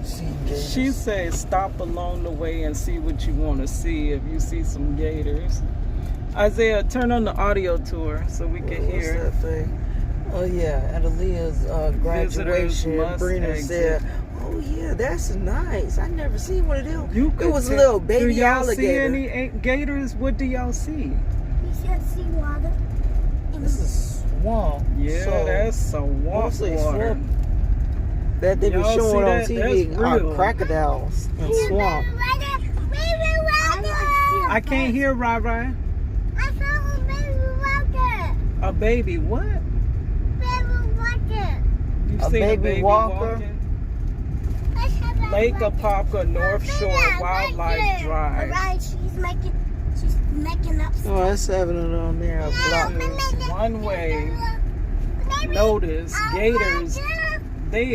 She says stop along the way and see what you want to see if you see some gators. Isaiah, turn on the audio tour so we can hear. What's that thing? Oh yeah, at Aaliyah's graduation, Brina said, "Oh yeah, that's nice. I never seen one of them. It was a little baby alligator." Do y'all see any gators? What do y'all see? We should see water. This is swamp. Yeah, so that's some water. That they were showing on TV that's are real. crocodiles and swamp. I can't hear Rai Rai. I saw a baby walker. A baby what? Baby walker. You A seen baby walker? walking? Lake Apopka North Shore Wildlife Drive. Alright, she's making up stuff. Oh, that's having it on there. Block. One way. Notice gators. They